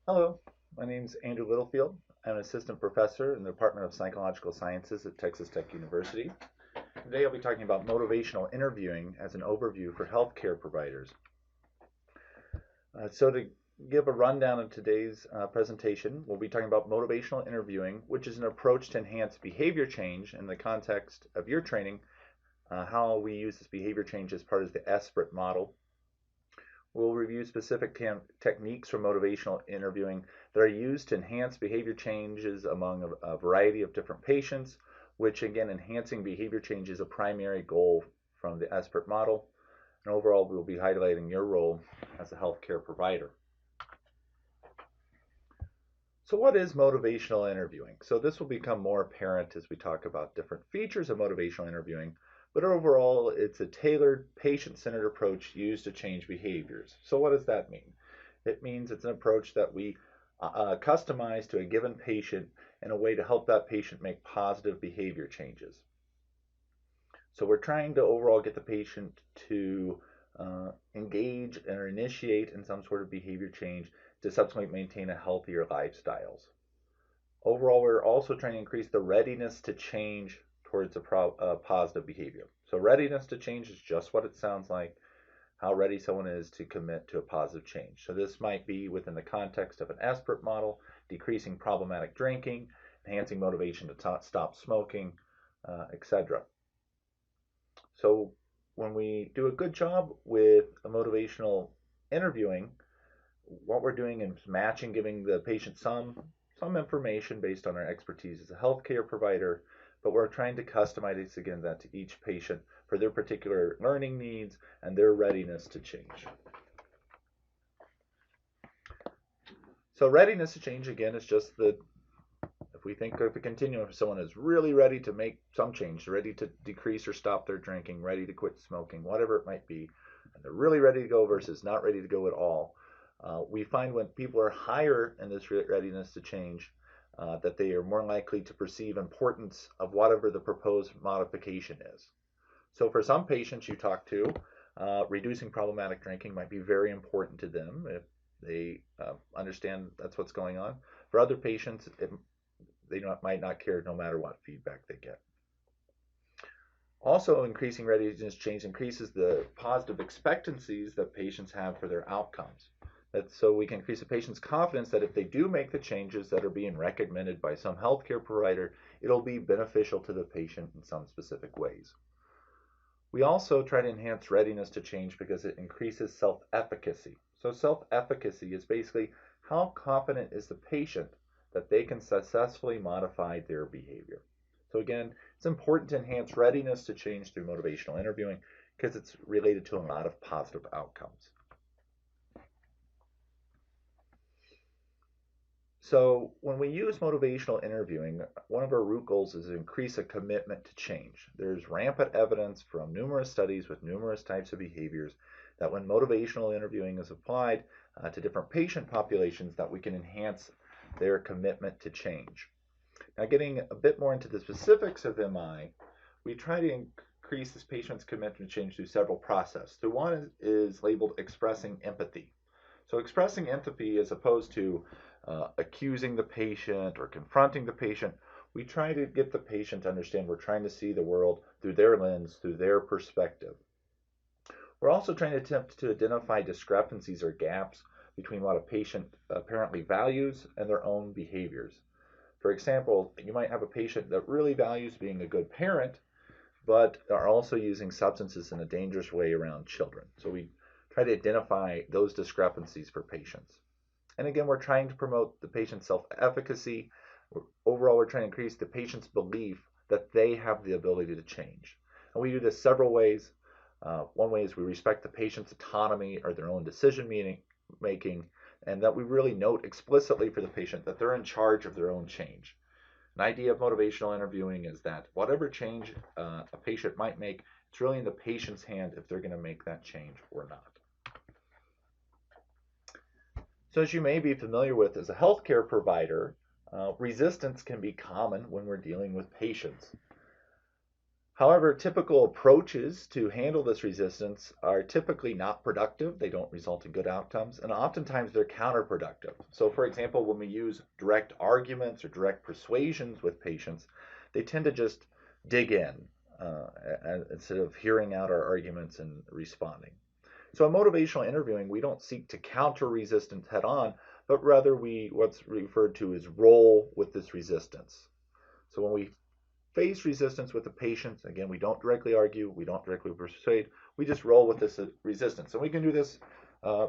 Hello, my name is Andrew Littlefield. I'm an assistant professor in the Department of Psychological Sciences at Texas Tech University. Today I'll be talking about motivational interviewing as an overview for healthcare providers. To give a rundown of today's presentation, we'll be talking about motivational interviewing, which is an approach to enhance behavior change in the context of your training, how we use this behavior change as part of the SBRT model. We'll review specific techniques for motivational interviewing that are used to enhance behavior changes among a variety of different patients, which again, enhancing behavior change is a primary goal from the SBRT model. And overall, we'll be highlighting your role as a healthcare provider. So what is motivational interviewing? So this will become more apparent as we talk about different features of motivational interviewing, but overall, it's a tailored, patient-centered approach used to change behaviors. So what does that mean? It means it's an approach that we customize to a given patient in a way to help that patient make positive behavior changes. So we're trying to overall get the patient to engage or initiate in some sort of behavior change to subsequently maintain a healthier lifestyles. Overall, we're also trying to increase the readiness to change towards a positive behavior. So readiness to change is just what it sounds like, how ready someone is to commit to a positive change. So this might be within the context of an SBRT model, decreasing problematic drinking, enhancing motivation to stop smoking, etc. So when we do a good job with a motivational interviewing, what we're doing is matching, giving the patient some information based on our expertise as a healthcare provider, but we're trying to customize again that to each patient for their particular learning needs and their readiness to change. So readiness to change again is just if we think of a continuum, if someone is really ready to make some change, ready to decrease or stop their drinking, ready to quit smoking, whatever it might be, and they're really ready to go versus not ready to go at all, we find when people are higher in this readiness to change, that they are more likely to perceive importance of whatever the proposed modification is. So for some patients you talk to, reducing problematic drinking might be very important to them if they understand that's what's going on. For other patients, they might not care no matter what feedback they get. Also, increasing readiness change increases the positive expectancies that patients have for their outcomes. So we can increase the patient's confidence that if they do make the changes that are being recommended by some healthcare provider, it'll be beneficial to the patient in some specific ways. We also try to enhance readiness to change because it increases self-efficacy. So self-efficacy is basically how confident is the patient that they can successfully modify their behavior. So again, it's important to enhance readiness to change through motivational interviewing because it's related to a lot of positive outcomes. So when we use motivational interviewing, one of our root goals is to increase a commitment to change. There's rampant evidence from numerous studies with numerous types of behaviors that when motivational interviewing is applied to different patient populations, that we can enhance their commitment to change. Now, getting a bit more into the specifics of MI, we try to increase this patient's commitment to change through several processes. So one is labeled expressing empathy. So expressing empathy as opposed to accusing the patient or confronting the patient, we try to get the patient to understand we're trying to see the world through their lens, through their perspective. We're also trying to attempt to identify discrepancies or gaps between what a patient apparently values and their own behaviors. For example, you might have a patient that really values being a good parent, but are also using substances in a dangerous way around children. So we try to identify those discrepancies for patients. And again, we're trying to promote the patient's self-efficacy. Overall, we're trying to increase the patient's belief that they have the ability to change. And we do this several ways. One way is we respect the patient's autonomy or their own decision making, and that we really note explicitly for the patient that they're in charge of their own change. An idea of motivational interviewing is that whatever change a patient might make, it's really in the patient's hand if they're going to make that change or not. So as you may be familiar with as a healthcare provider, resistance can be common when we're dealing with patients. However, typical approaches to handle this resistance are typically not productive. They don't result in good outcomes, and oftentimes they're counterproductive. So, for example, when we use direct arguments or direct persuasions with patients, they tend to just dig in instead of hearing out our arguments and responding. So, in motivational interviewing, we don't seek to counter resistance head on, but rather what's referred to as roll with this resistance. So, when we face resistance with the patient, again, we don't directly argue, we don't directly persuade, we just roll with this resistance. And we can do this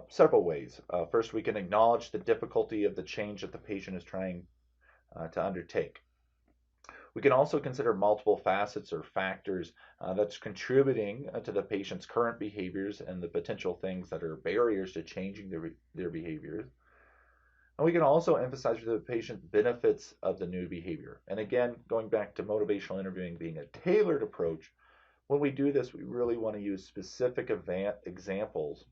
several ways. First, we can acknowledge the difficulty of the change that the patient is trying to undertake. We can also consider multiple facets or factors that's contributing to the patient's current behaviors and the potential things that are barriers to changing their behaviors. And we can also emphasize to the patient benefits of the new behavior. And again, going back to motivational interviewing being a tailored approach, when we do this, we really want to use specific examples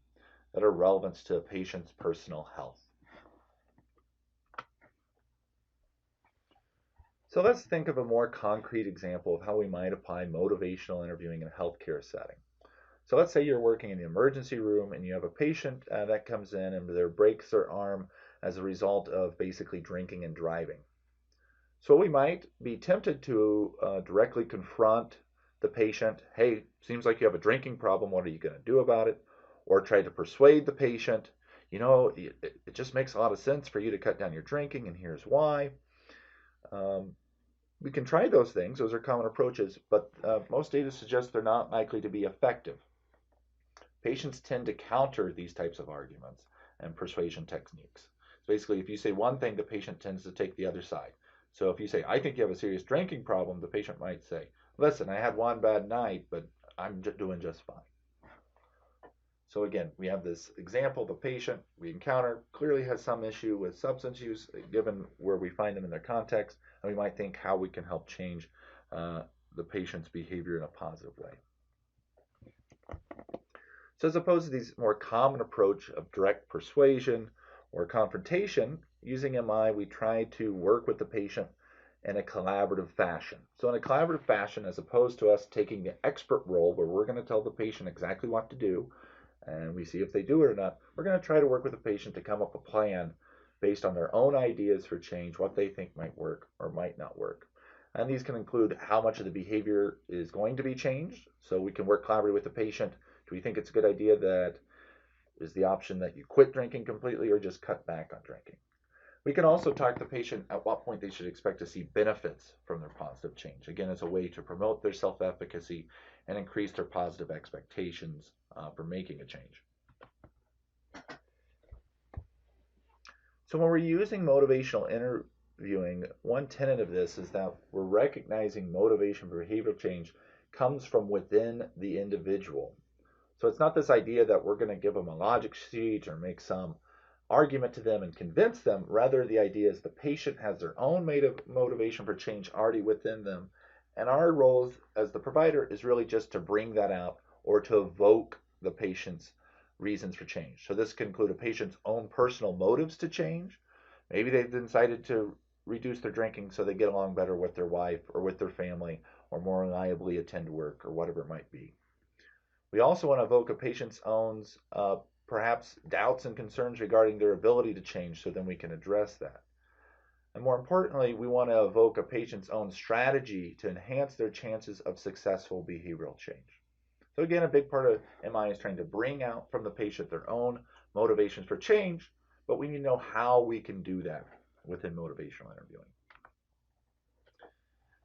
that are relevant to a patient's personal health. So let's think of a more concrete example of how we might apply motivational interviewing in a healthcare setting. So let's say you're working in the emergency room and you have a patient that comes in and breaks their arm as a result of basically drinking and driving. So we might be tempted to directly confront the patient. Hey, seems like you have a drinking problem. What are you going to do about it? Or try to persuade the patient, you know, it just makes a lot of sense for you to cut down your drinking, and here's why. We can try those things. Those are common approaches, but most data suggests they're not likely to be effective. Patients tend to counter these types of arguments and persuasion techniques. So basically, if you say one thing, the patient tends to take the other side. So if you say, I think you have a serious drinking problem, the patient might say, listen, I had one bad night, but I'm doing just fine. So again, we have this example. The patient we encounter clearly has some issue with substance use, given where we find them in their context, and we might think how we can help change the patient's behavior in a positive way. So as opposed to these more common approach of direct persuasion or confrontation, using MI, we try to work with the patient in a collaborative fashion. So in a collaborative fashion, as opposed to us taking the expert role where we're going to tell the patient exactly what to do, and we see if they do it or not, we're going to try to work with the patient to come up with a plan based on their own ideas for change, what they think might work or might not work. And these can include how much of the behavior is going to be changed. So we can work collaboratively with the patient. Do we think it's a good idea that is the option that you quit drinking completely or just cut back on drinking? We can also talk to the patient at what point they should expect to see benefits from their positive change. Again, as a way to promote their self-efficacy and increase their positive expectations for making a change. So when we're using motivational interviewing, one tenet of this is that we're recognizing motivation for behavioral change comes from within the individual. So it's not this idea that we're going to give them a logic sheet or make some argument to them and convince them. Rather, the idea is the patient has their own motivation for change already within them. And our role as the provider is really just to bring that out or to evoke the patient's reasons for change. So this can include a patient's own personal motives to change. Maybe they've decided to reduce their drinking so they get along better with their wife or with their family or more reliably attend work or whatever it might be. We also want to evoke a patient's own perhaps doubts and concerns regarding their ability to change, so then we can address that. And more importantly, we want to evoke a patient's own strategy to enhance their chances of successful behavioral change. So again, a big part of MI is trying to bring out from the patient their own motivations for change, but we need to know how we can do that within motivational interviewing.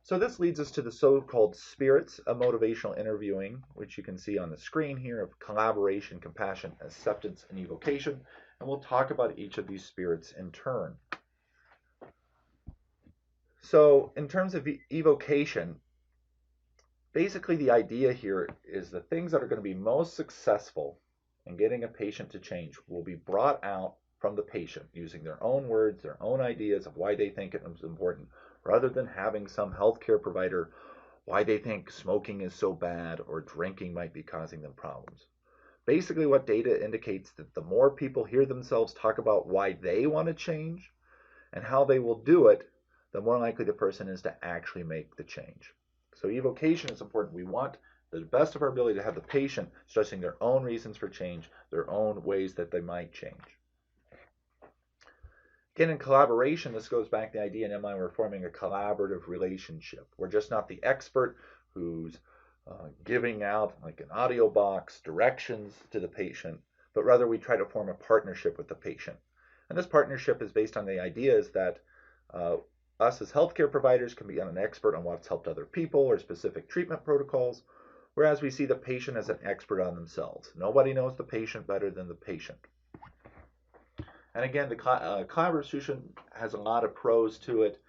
So this leads us to the so-called spirits of motivational interviewing, which you can see on the screen here, of collaboration, compassion, acceptance, and evocation. And we'll talk about each of these spirits in turn. So in terms of evocation, basically the idea here is the things that are going to be most successful in getting a patient to change will be brought out from the patient using their own words, their own ideas of why they think it is important, rather than having some healthcare provider why they think smoking is so bad or drinking might be causing them problems. Basically, what data indicates that the more people hear themselves talk about why they want to change and how they will do it, the more likely the person is to actually make the change. So evocation is important. We want the best of our ability to have the patient stressing their own reasons for change, their own ways that they might change. Again, in collaboration, this goes back to the idea in MI, we're forming a collaborative relationship. We're just not the expert who's giving out like an audio box directions to the patient, but rather we try to form a partnership with the patient. And this partnership is based on the ideas that us as healthcare providers can be an expert on what's helped other people or specific treatment protocols, whereas we see the patient as an expert on themselves. Nobody knows the patient better than the patient. And again, the collaborative solution has a lot of pros to it.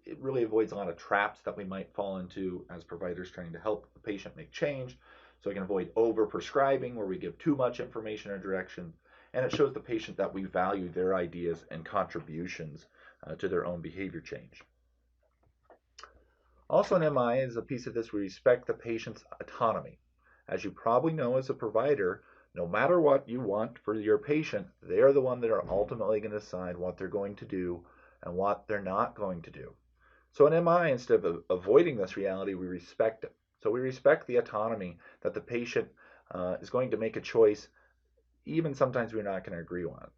It really avoids a lot of traps that we might fall into as providers trying to help the patient make change. So we can avoid over-prescribing where we give too much information or direction. And it shows the patient that we value their ideas and contributions to their own behavior change. Also in MI is a piece of this, we respect the patient's autonomy. As you probably know as a provider, no matter what you want for your patient, they are the one that are ultimately going to decide what they're going to do and what they're not going to do. So in MI, instead of avoiding this reality, we respect it. So we respect the autonomy that the patient is going to make a choice, even sometimes we're not going to agree on.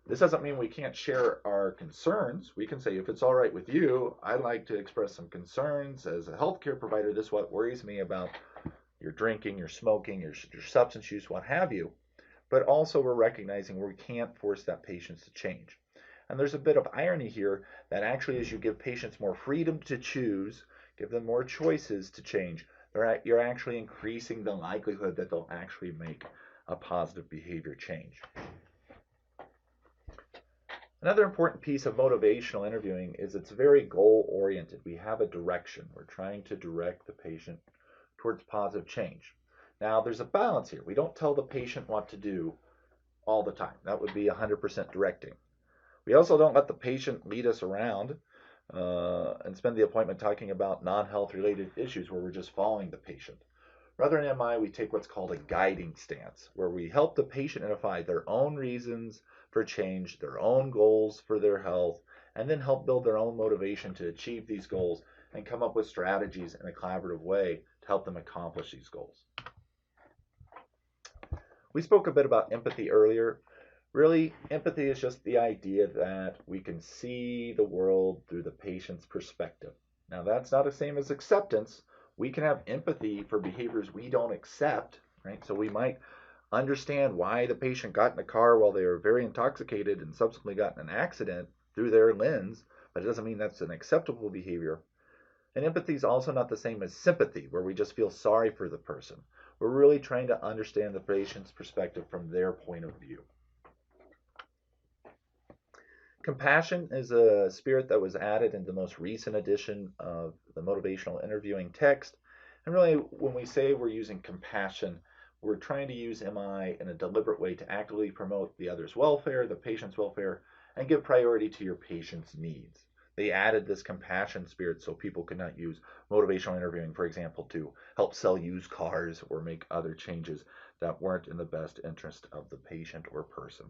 This doesn't mean we can't share our concerns. We can say, if it's all right with you, I'd like to express some concerns as a healthcare provider. This is what worries me about your drinking, your smoking, your substance use, what have you. But also we're recognizing we can't force that patient to change. And there's a bit of irony here that actually as you give patients more freedom to choose, give them more choices to change, you're actually increasing the likelihood that they'll actually make a positive behavior change. Another important piece of motivational interviewing is it's very goal-oriented. We have a direction. We're trying to direct the patient towards positive change. Now, there's a balance here. We don't tell the patient what to do all the time. That would be 100% directing. We also don't let the patient lead us around and spend the appointment talking about non-health related issues where we're just following the patient. Rather, in MI, we take what's called a guiding stance, where we help the patient identify their own reasons for change, their own goals for their health, and then help build their own motivation to achieve these goals and come up with strategies in a collaborative way to help them accomplish these goals. We spoke a bit about empathy earlier. Really, empathy is just the idea that we can see the world through the patient's perspective. Now, that's not the same as acceptance. We can have empathy for behaviors we don't accept, right? So we might understand why the patient got in a car while they were very intoxicated and subsequently got in an accident through their lens, but it doesn't mean that's an acceptable behavior. And empathy is also not the same as sympathy, where we just feel sorry for the person. We're really trying to understand the patient's perspective from their point of view. Compassion is a spirit that was added in the most recent edition of the motivational interviewing text. And really, when we say we're using compassion, we're trying to use MI in a deliberate way to actively promote the other's welfare, the patient's welfare, and give priority to your patient's needs. They added this compassion spirit so people could not use motivational interviewing, for example, to help sell used cars or make other changes that weren't in the best interest of the patient or person.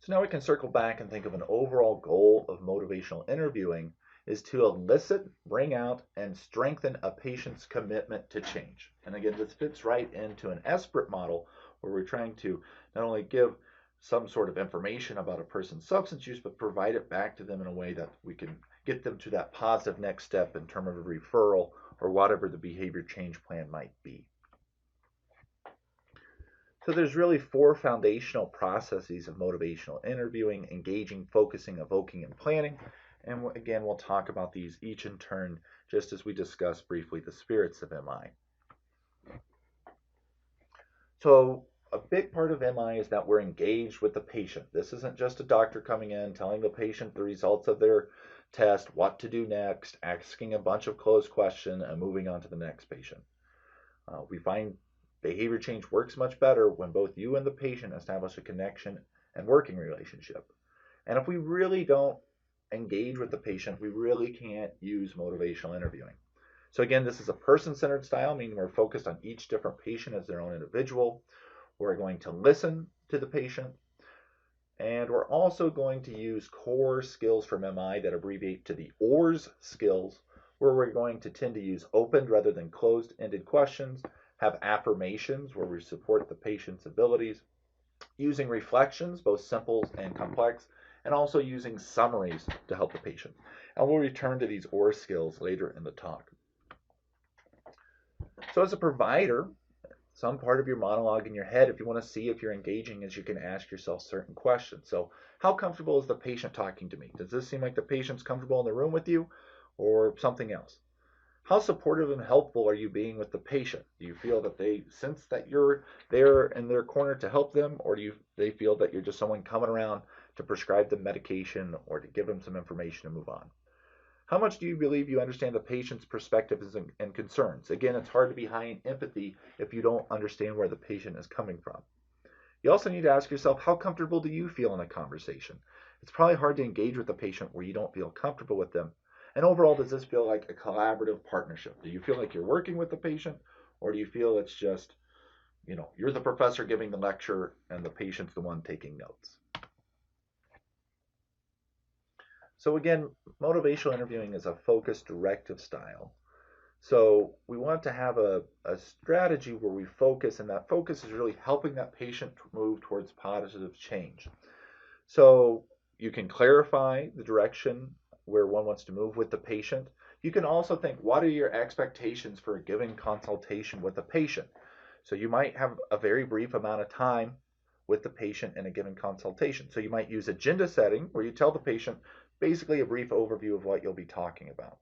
So now we can circle back and think of an overall goal of motivational interviewing is to elicit, bring out, and strengthen a patient's commitment to change. And again, this fits right into an ESPRIT model where we're trying to not only give some sort of information about a person's substance use, but provide it back to them in a way that we can get them to that positive next step in terms of a referral or whatever the behavior change plan might be. So there's really 4 foundational processes of motivational interviewing: engaging, focusing, evoking, and planning. And again, we'll talk about these each in turn, just as we discussed briefly the spirits of MI. So a big part of MI is that we're engaged with the patient. This isn't just a doctor coming in, telling the patient the results of their test, what to do next, asking a bunch of closed questions, and moving on to the next patient. We find behavior change works much better when both you and the patient establish a connection and working relationship. And if we really don't engage with the patient, we really can't use motivational interviewing. So again, this is a person-centered style, meaning we're focused on each different patient as their own individual. We're going to listen to the patient. And we're also going to use core skills from MI that abbreviate to the ORS skills, where we're going to tend to use open rather than closed-ended questions, have affirmations where we support the patient's abilities, using reflections, both simple and complex, and also using summaries to help the patient. And we'll return to these ORS skills later in the talk. So as a provider, some part of your monologue in your head, if you want to see if you're engaging, is you can ask yourself certain questions. So how comfortable is the patient talking to me? Does this seem like the patient's comfortable in the room with you or something else? How supportive and helpful are you being with the patient? Do you feel that they sense that you're there in their corner to help them, or they feel that you're just someone coming around to prescribe them medication or to give them some information and move on? How much do you believe you understand the patient's perspectives and concerns? Again, it's hard to be high in empathy if you don't understand where the patient is coming from. You also need to ask yourself, how comfortable do you feel in a conversation? It's probably hard to engage with a patient where you don't feel comfortable with them. And overall, does this feel like a collaborative partnership? Do you feel like you're working with the patient, or do you feel it's just, you're the professor giving the lecture and the patient's the one taking notes? So again, motivational interviewing is a focused directive style. So we want to have a strategy where we focus, and that focus is really helping that patient move towards positive change. So you can clarify the direction where one wants to move with the patient. You can also think, what are your expectations for a given consultation with the patient? So you might have a very brief amount of time with the patient in a given consultation. So you might use agenda setting where you tell the patient basically a brief overview of what you'll be talking about.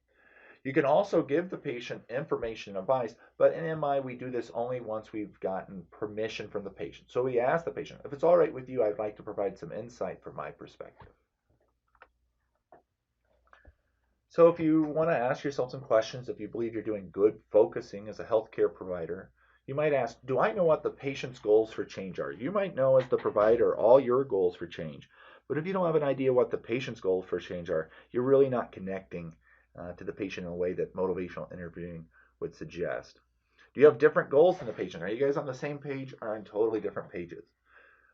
You can also give the patient information and advice, but in MI, we do this only once we've gotten permission from the patient. So we ask the patient, if it's all right with you, I'd like to provide some insight from my perspective. So if you want to ask yourself some questions, if you believe you're doing good focusing as a healthcare provider, you might ask, do I know what the patient's goals for change are? You might know as the provider all your goals for change, but if you don't have an idea what the patient's goals for change are, you're really not connecting to the patient in a way that motivational interviewing would suggest. Do you have different goals than the patient? Are you guys on the same page or on totally different pages?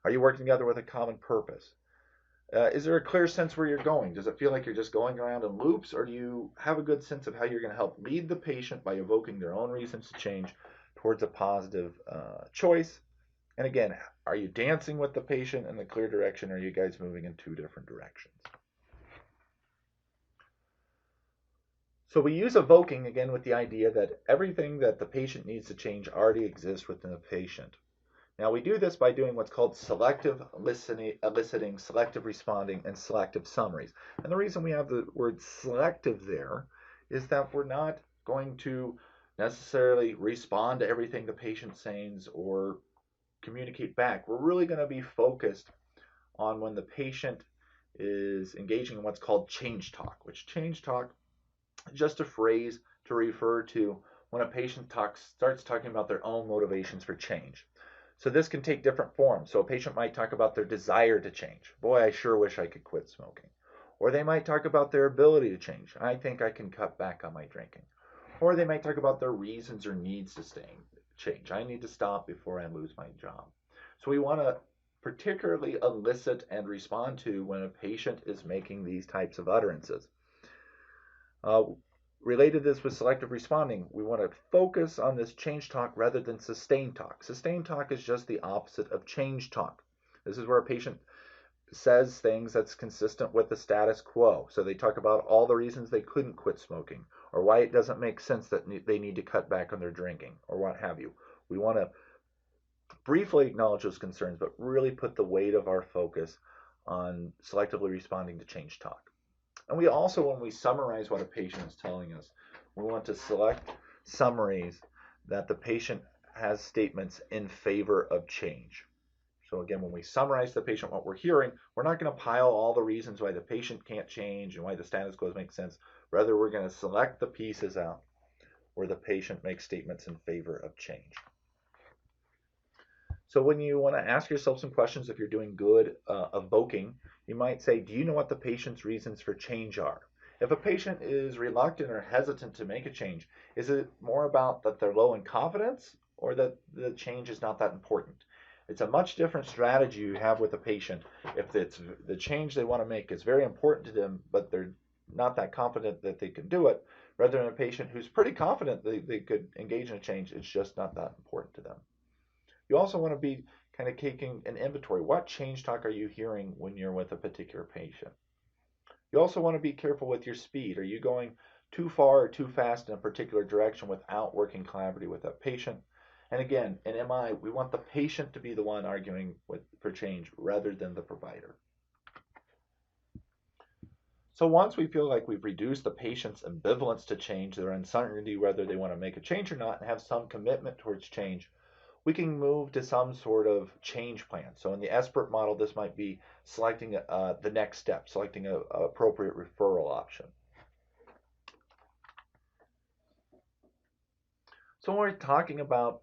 Are you working together with a common purpose? Is there a clear sense where you're going? Does it feel like you're just going around in loops, or do you have a good sense of how you're going to help lead the patient by evoking their own reasons to change towards a positive choice? And again, are you dancing with the patient in the clear direction, or are you guys moving in two different directions? So we use evoking again with the idea that everything that the patient needs to change already exists within the patient. Now we do this by doing what's called selective eliciting, selective responding, and selective summaries. And the reason we have the word selective there is that we're not going to necessarily respond to everything the patient says or communicate back. We're really going to be focused on when the patient is engaging in what's called change talk, which change talk is just a phrase to refer to when a patient starts talking about their own motivations for change. So this can take different forms. So a patient might talk about their desire to change. Boy, I sure wish I could quit smoking. Or they might talk about their ability to change. I think I can cut back on my drinking. Or they might talk about their reasons or needs to change. I need to stop before I lose my job. So we want to particularly elicit and respond to when a patient is making these types of utterances. Related to this with selective responding, we want to focus on this change talk rather than sustained talk. Sustained talk is just the opposite of change talk. This is where a patient says things that's consistent with the status quo. So they talk about all the reasons they couldn't quit smoking, or why it doesn't make sense that they need to cut back on their drinking, or what have you. We want to briefly acknowledge those concerns, but really put the weight of our focus on selectively responding to change talk. And we also, when we summarize what a patient is telling us, we want to select summaries that the patient has statements in favor of change. So again, when we summarize the patient what we're hearing, we're not going to pile all the reasons why the patient can't change and why the status quo makes sense. Rather, we're going to select the pieces out where the patient makes statements in favor of change. So when you want to ask yourself some questions, if you're doing good evoking, you might say, do you know what the patient's reasons for change are? If a patient is reluctant or hesitant to make a change, is it more about that they're low in confidence or that the change is not that important? It's a much different strategy you have with a patient if it's the change they want to make is very important to them, but they're not that confident that they can do it, rather than a patient who's pretty confident they could engage in a change. It's just not that important to them. You also want to be kind of taking an inventory. What change talk are you hearing when you're with a particular patient? You also want to be careful with your speed. Are you going too far or too fast in a particular direction without working collaboratively with that patient? And again, in MI, we want the patient to be the one arguing for change rather than the provider. So once we feel like we've reduced the patient's ambivalence to change, their uncertainty whether they want to make a change or not, and have some commitment towards change, we can move to some sort of change plan. So in the expert model, this might be selecting the next step, selecting an appropriate referral option. So when we're talking about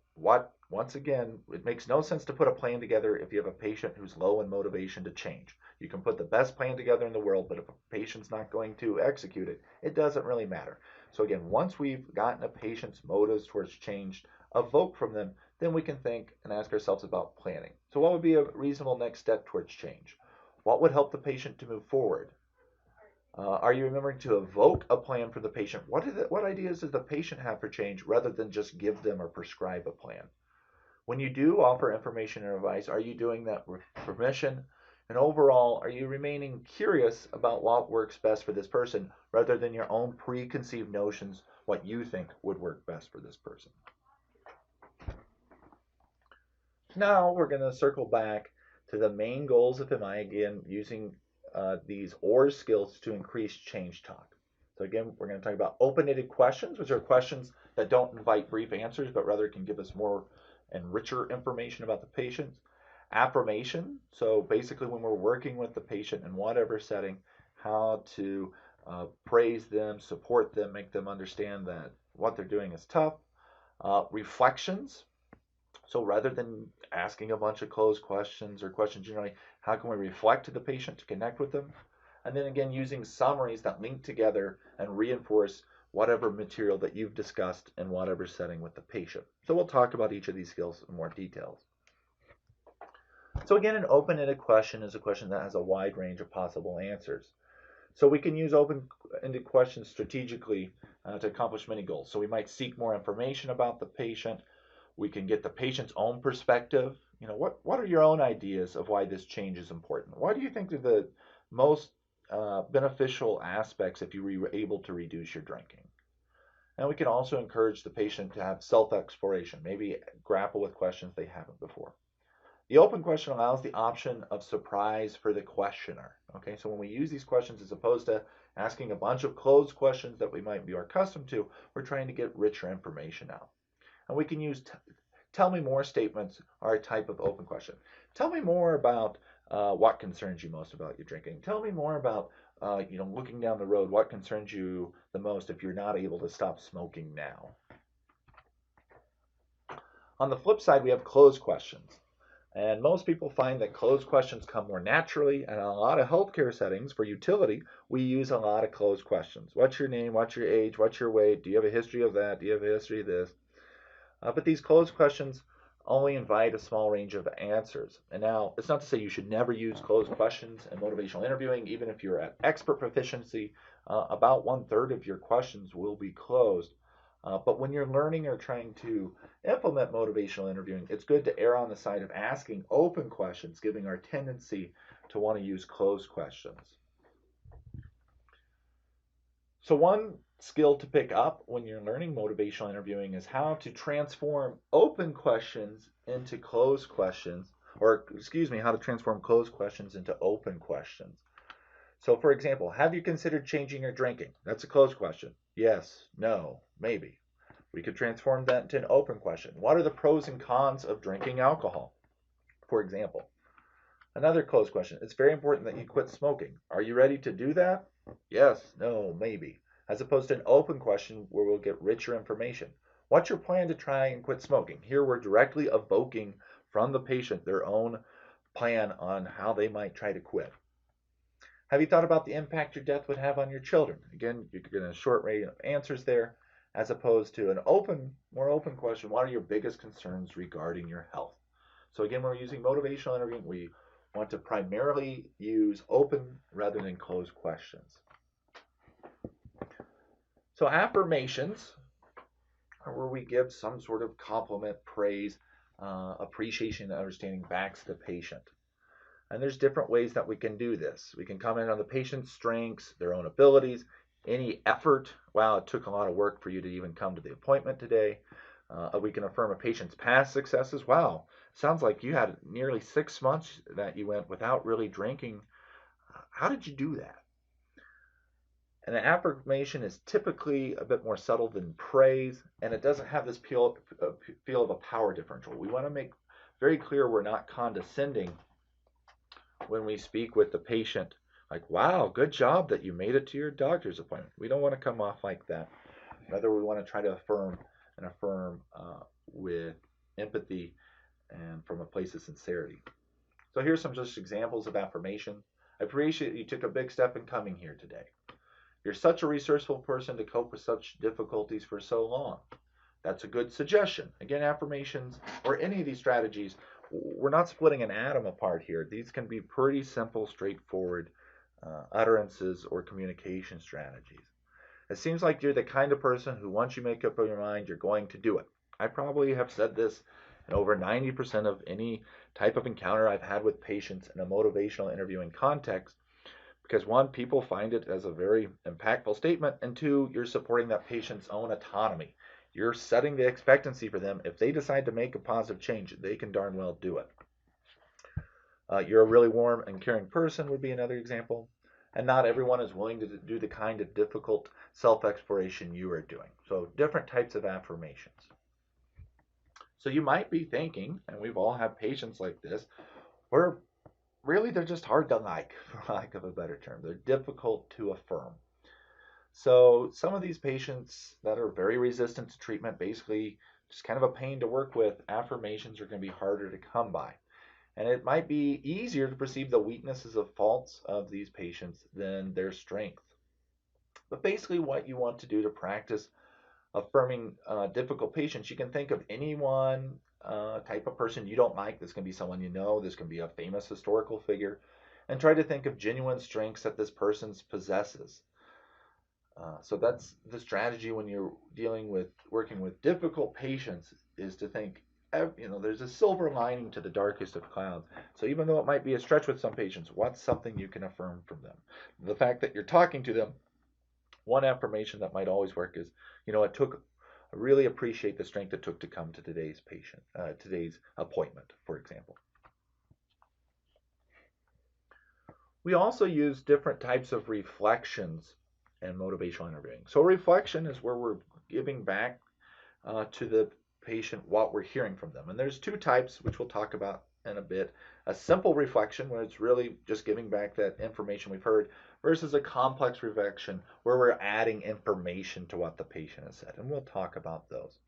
once again, it makes no sense to put a plan together if you have a patient who's low in motivation to change. You can put the best plan together in the world, but if a patient's not going to execute it, it doesn't really matter. So again, once we've gotten a patient's motives towards change evoked from them, then we can think and ask ourselves about planning. So what would be a reasonable next step towards change? What would help the patient to move forward? Are you remembering to evoke a plan for the patient? What ideas does the patient have for change rather than just give them or prescribe a plan? When you do offer information and advice, are you doing that with permission? And overall, are you remaining curious about what works best for this person rather than your own preconceived notions, what you think would work best for this person? Now we're going to circle back to the main goals of MI, again, using these OR skills to increase change talk. So again, we're going to talk about open-ended questions, which are questions that don't invite brief answers, but rather can give us more and richer information about the patient. Affirmation, so basically when we're working with the patient in whatever setting, how to praise them, support them, make them understand that what they're doing is tough. Reflections, so rather than asking a bunch of closed questions or questions generally, how can we reflect to the patient to connect with them? And then again, using summaries that link together and reinforce whatever material that you've discussed in whatever setting with the patient. So we'll talk about each of these skills in more details. So again, an open-ended question is a question that has a wide range of possible answers. So we can use open-ended questions strategically to accomplish many goals. So we might seek more information about the patient. We can get the patient's own perspective. You know, what are your own ideas of why this change is important? Why do you think are the most beneficial aspects if you were able to reduce your drinking? And we can also encourage the patient to have self-exploration, maybe grapple with questions they haven't before. The open question allows the option of surprise for the questioner. Okay, so when we use these questions, as opposed to asking a bunch of closed questions that we might be accustomed to, we're trying to get richer information out. And we can use tell me more statements are a type of open question. Tell me more about what concerns you most about your drinking. Tell me more about looking down the road, what concerns you the most if you're not able to stop smoking now. On the flip side, we have closed questions. And most people find that closed questions come more naturally, and in a lot of healthcare settings for utility, we use a lot of closed questions. What's your name? What's your age? What's your weight? Do you have a history of that? Do you have a history of this? But these closed questions only invite a small range of answers. And now, it's not to say you should never use closed questions in motivational interviewing. Even if you're at expert proficiency, about 1/3 of your questions will be closed. But when you're learning or trying to implement motivational interviewing, it's good to err on the side of asking open questions, giving our tendency to want to use closed questions. So one skill to pick up when you're learning motivational interviewing is how to transform open questions into closed questions, or excuse me, how to transform closed questions into open questions. So for example, have you considered changing your drinking? That's a closed question. Yes, no, maybe. We could transform that into an open question. What are the pros and cons of drinking alcohol? For example. Another closed question. It's very important that you quit smoking. Are you ready to do that? Yes, no, maybe. As opposed to an open question where we'll get richer information. What's your plan to try and quit smoking? Here we're directly evoking from the patient their own plan on how they might try to quit. Have you thought about the impact your death would have on your children? Again, you're getting a short range of answers there, as opposed to an more open question. What are your biggest concerns regarding your health? So again, when we're using motivational interviewing, we want to primarily use open rather than closed questions. So affirmations are where we give some sort of compliment, praise, appreciation, and understanding back to the patient. And there's different ways that we can do this. We can comment on the patient's strengths, their own abilities, any effort. Wow, it took a lot of work for you to even come to the appointment today. We can affirm a patient's past successes. Wow, sounds like you had nearly 6 months that you went without really drinking. How did you do that? And an affirmation is typically a bit more subtle than praise, and it doesn't have this feel of a power differential. We want to make very clear we're not condescending when we speak with the patient, like, wow, good job that you made it to your doctor's appointment. We don't want to come off like that. Rather, we want to try to affirm with empathy and from a place of sincerity. So here's some just examples of affirmation. I appreciate you took a big step in coming here today. You're such a resourceful person to cope with such difficulties for so long. That's a good suggestion. Again, affirmations or any of these strategies, we're not splitting an atom apart here. These can be pretty simple, straightforward utterances or communication strategies. It seems like you're the kind of person who, once you make up your mind, you're going to do it. I probably have said this in over 90% of any type of encounter I've had with patients in a motivational interviewing context, because one, people find it as a very impactful statement, and two, you're supporting that patient's own autonomy. You're setting the expectancy for them. If they decide to make a positive change, they can darn well do it. You're a really warm and caring person would be another example. And not everyone is willing to do the kind of difficult self-exploration you are doing. So different types of affirmations. So you might be thinking, and we've all had patients like this, where really they're just hard to like, for lack of a better term. They're difficult to affirm. So some of these patients that are very resistant to treatment, basically just kind of a pain to work with, affirmations are going to be harder to come by. And it might be easier to perceive the weaknesses or faults of these patients than their strength. But basically what you want to do to practice affirming difficult patients, you can think of any one type of person you don't like. This can be someone you know. This can be a famous historical figure. And try to think of genuine strengths that this person possesses. So that's the strategy when you're working with difficult patients, is to think, there's a silver lining to the darkest of clouds. So even though it might be a stretch with some patients, what's something you can affirm from them? The fact that you're talking to them, one affirmation that might always work is, I really appreciate the strength it took to come to today's appointment, for example. We also use different types of reflections in motivational interviewing. So reflection is where we're giving back to the patient what we're hearing from them. And there's two types, which we'll talk about in a bit. A simple reflection, where it's really just giving back that information we've heard, versus a complex reflection, where we're adding information to what the patient has said. And we'll talk about those.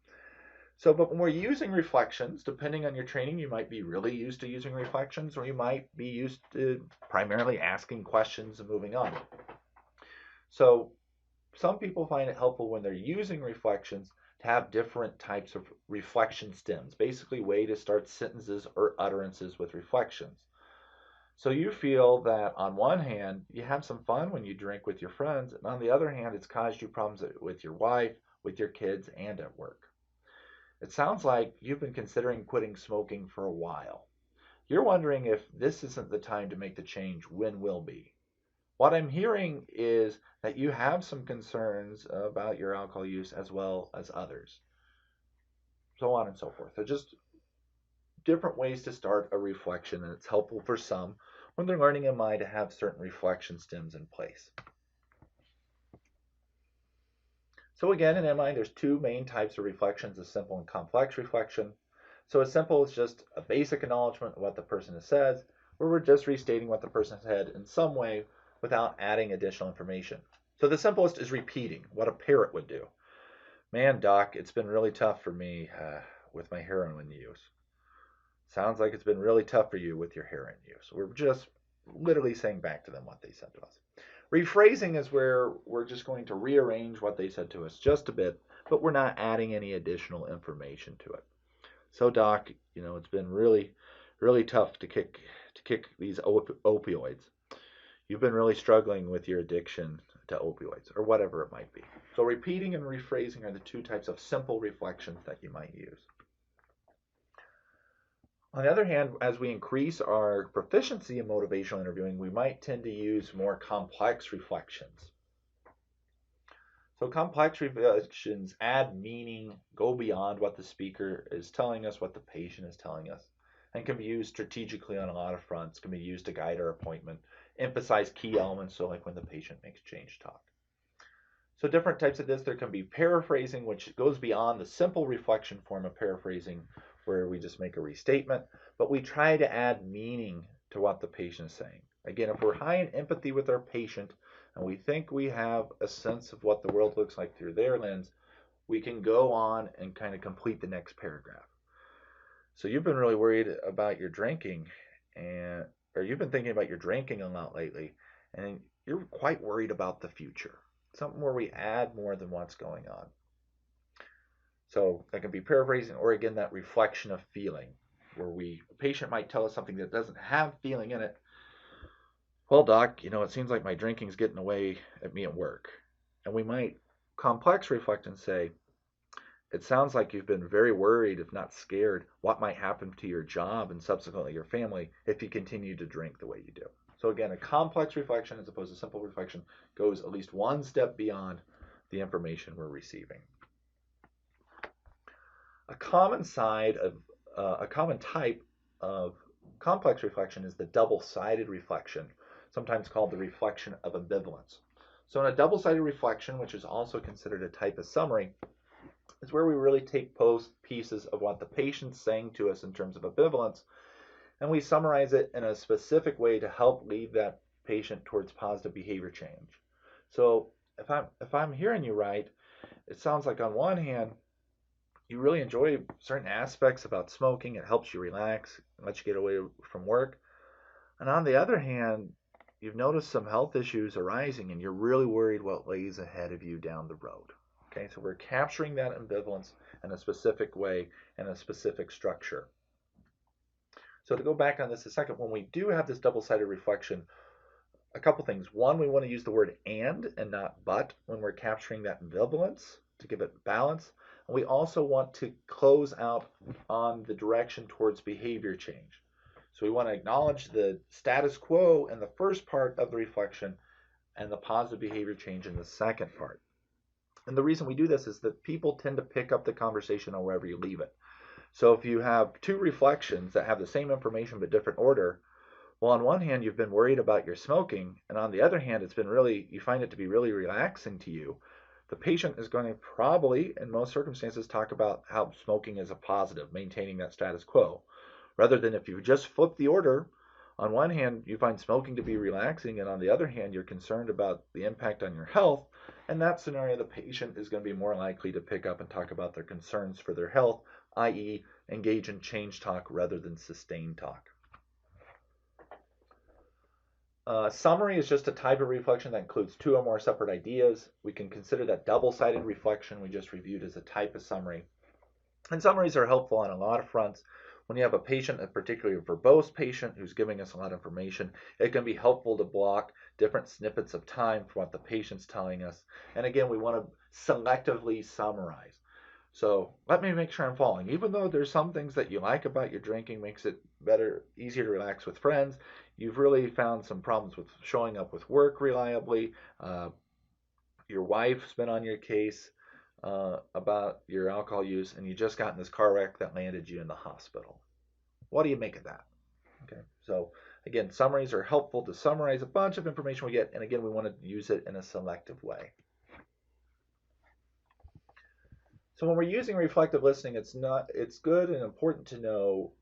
So, but when we're using reflections, depending on your training, you might be really used to using reflections, or you might be used to primarily asking questions and moving on. So some people find it helpful when they're using reflections to have different types of reflection stems, basically way to start sentences or utterances with reflections. So you feel that on one hand, you have some fun when you drink with your friends, and on the other hand, it's caused you problems with your wife, with your kids, and at work. It sounds like you've been considering quitting smoking for a while. You're wondering if this isn't the time to make the change, when will be? What I'm hearing is that you have some concerns about your alcohol use as well as others, so on and so forth. So just different ways to start a reflection, and it's helpful for some when they're learning MI to have certain reflection stems in place. So again, in MI, there's two main types of reflections, a simple and complex reflection. So as simple as just a basic acknowledgement of what the person has said, where we're just restating what the person said in some way without adding additional information. So the simplest is repeating, what a parrot would do. Man, doc, it's been really tough for me with my heroin use. Sounds like it's been really tough for you with your heroin use. We're just literally saying back to them what they said to us. Rephrasing is where we're just going to rearrange what they said to us just a bit, but we're not adding any additional information to it. So doc, it's been really, really tough to kick these opioids. You've been really struggling with your addiction to opioids or whatever it might be. So repeating and rephrasing are the two types of simple reflections that you might use. On the other hand, as we increase our proficiency in motivational interviewing, we might tend to use more complex reflections. So complex reflections add meaning, go beyond what the speaker is telling us, what the patient is telling us, and can be used strategically on a lot of fronts, can be used to guide our appointment, emphasize key elements, so like when the patient makes change talk. So different types of this, there can be paraphrasing, which goes beyond the simple reflection form of paraphrasing, where we just make a restatement, but we try to add meaning to what the patient is saying. Again, if we're high in empathy with our patient, and we think we have a sense of what the world looks like through their lens, we can go on and kind of complete the next paragraph. So you've been really worried about your drinking, or you've been thinking about your drinking a lot lately, and you're quite worried about the future. Something where we add more than what's going on. So that can be paraphrasing, or again, that reflection of feeling, where a patient might tell us something that doesn't have feeling in it. Well, doc, it seems like my drinking's getting away at me at work. And we might complex reflect and say, it sounds like you've been very worried, if not scared, what might happen to your job and subsequently your family if you continue to drink the way you do. So again, a complex reflection as opposed to simple reflection goes at least one step beyond the information we're receiving. A common type of complex reflection is the double-sided reflection, sometimes called the reflection of ambivalence. So in a double-sided reflection, which is also considered a type of summary, is where we really take pieces of what the patient's saying to us in terms of ambivalence, and we summarize it in a specific way to help lead that patient towards positive behavior change. So if I'm hearing you right, it sounds like on one hand, you really enjoy certain aspects about smoking. It helps you relax, lets you get away from work. And on the other hand, you've noticed some health issues arising and you're really worried what lays ahead of you down the road. Okay, so we're capturing that ambivalence in a specific way and a specific structure. So to go back on this a second, when we do have this double-sided reflection, a couple things. One, we want to use the word and not but when we're capturing that ambivalence to give it balance. And we also want to close out on the direction towards behavior change. So we want to acknowledge the status quo in the first part of the reflection and the positive behavior change in the second part. And the reason we do this is that people tend to pick up the conversation wherever you leave it. So if you have two reflections that have the same information but different order, well, on one hand, you've been worried about your smoking, and on the other hand, you find it to be really relaxing to you. The patient is going to probably, in most circumstances, talk about how smoking is a positive, maintaining that status quo. Rather than if you just flip the order, on one hand, you find smoking to be relaxing, and on the other hand, you're concerned about the impact on your health. In that scenario, the patient is going to be more likely to pick up and talk about their concerns for their health, i.e., engage in change talk rather than sustained talk. Summary is just a type of reflection that includes two or more separate ideas. We can consider that double-sided reflection we just reviewed as a type of summary. And summaries are helpful on a lot of fronts. When you have a patient, a particularly verbose patient who's giving us a lot of information, it can be helpful to block different snippets of time for what the patient's telling us. And again, we want to selectively summarize. So let me make sure I'm following. Even though there's some things that you like about your drinking, makes it easier to relax with friends, you've really found some problems with showing up with work reliably. Your wife's been on your case about your alcohol use, and you just got in this car wreck that landed you in the hospital. What do you make of that? Okay, so again, summaries are helpful to summarize a bunch of information we get, and again, we want to use it in a selective way. So when we're using reflective listening, it's good and important to know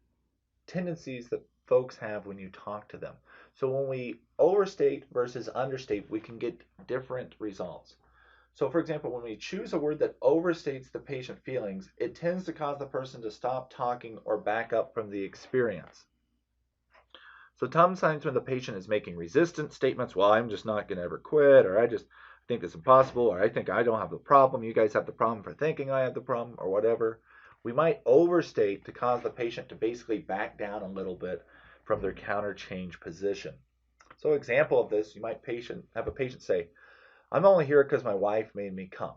tendencies that folks have when you talk to them. So when we overstate versus understate, we can get different results. So for example, when we choose a word that overstates the patient feelings, it tends to cause the person to stop talking or back up from the experience. So sometimes when the patient is making resistant statements, well, I'm just not going to ever quit, or I just think it's impossible, or I think I don't have the problem, you guys have the problem for thinking I have the problem, or whatever, we might overstate to cause the patient to basically back down a little bit from their counter change position. So example of this, you might have a patient say, I'm only here because my wife made me come.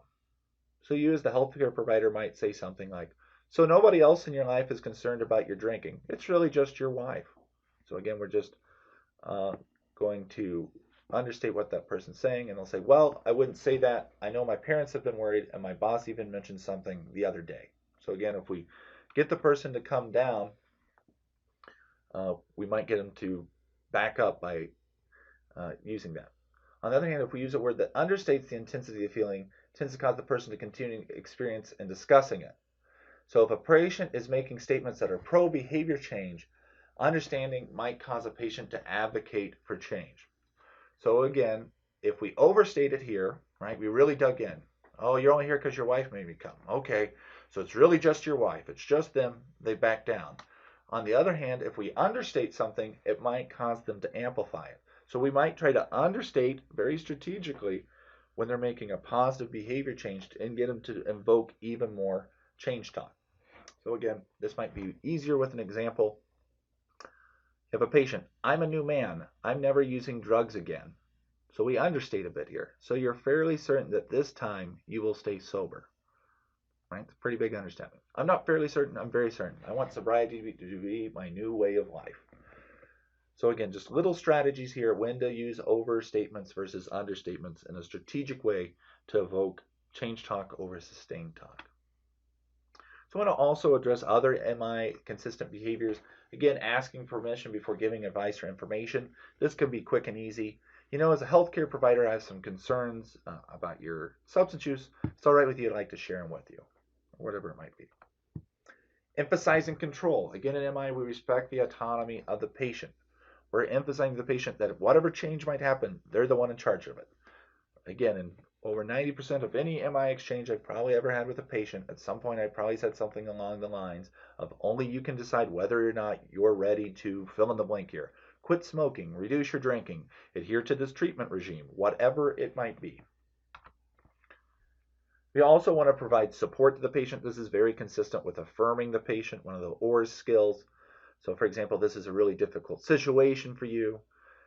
So you as the healthcare provider might say something like, so nobody else in your life is concerned about your drinking. It's really just your wife. So again, we're just going to understate what that person's saying, and they'll say, well, I wouldn't say that. I know my parents have been worried, and my boss even mentioned something the other day. So again, if we get the person to come down, we might get them to back up by using that. On the other hand, if we use a word that understates the intensity of the feeling, it tends to cause the person to continue experience and discussing it. So if a patient is making statements that are pro-behavior change, understanding might cause a patient to advocate for change. So again, if we overstate it here, right, we really dug in. Oh, you're only here because your wife made me come. Okay, so it's really just your wife. It's just them. They back down. On the other hand, if we understate something, it might cause them to amplify it. So we might try to understate very strategically when they're making a positive behavior change and get them to invoke even more change talk. So again, this might be easier with an example. If a patient, I'm a new man, I'm never using drugs again. So we understate a bit here. So you're fairly certain that this time you will stay sober. Right? It's a pretty big understanding. I'm not fairly certain, I'm very certain. I want sobriety to be my new way of life. So again, just little strategies here when to use overstatements versus understatements in a strategic way to evoke change talk over sustained talk. So I want to also address other MI consistent behaviors. Again, asking permission before giving advice or information. This can be quick and easy. You know, as a healthcare provider, I have some concerns about your substance use. It's all right with you, I'd like to share them with you, or whatever it might be. Emphasizing control. Again, in MI, we respect the autonomy of the patient. We're emphasizing to the patient that if whatever change might happen, they're the one in charge of it. Again, in over 90% of any MI exchange I've probably ever had with a patient, at some point I probably said something along the lines of only you can decide whether or not you're ready to fill in the blank here. Quit smoking, reduce your drinking, adhere to this treatment regime, whatever it might be. We also want to provide support to the patient. This is very consistent with affirming the patient, one of the ORS skills. So for example, this is a really difficult situation for you.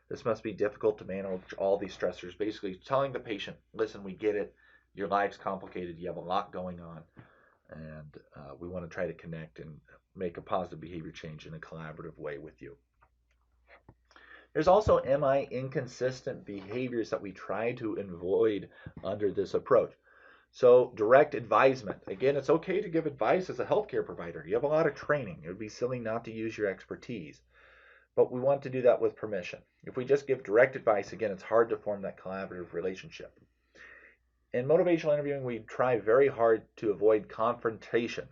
This must be difficult to manage all these stressors. Basically telling the patient, listen, we get it. Your life's complicated. You have a lot going on. And we want to try to connect and make a positive behavior change in a collaborative way with you. There's also MI inconsistent behaviors that we try to avoid under this approach. So direct advisement. Again, it's okay to give advice as a healthcare provider. You have a lot of training. It would be silly not to use your expertise. But we want to do that with permission. If we just give direct advice, again, it's hard to form that collaborative relationship. In motivational interviewing, we try very hard to avoid confrontation.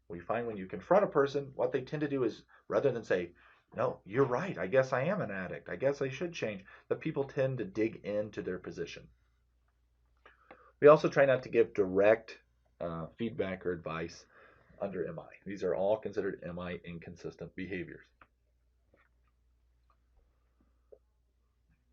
We find when you confront a person, what they tend to do is, rather than say, no, you're right, I guess I am an addict, I guess I should change, that people tend to dig into their position. We also try not to give direct feedback or advice under MI. These are all considered MI inconsistent behaviors.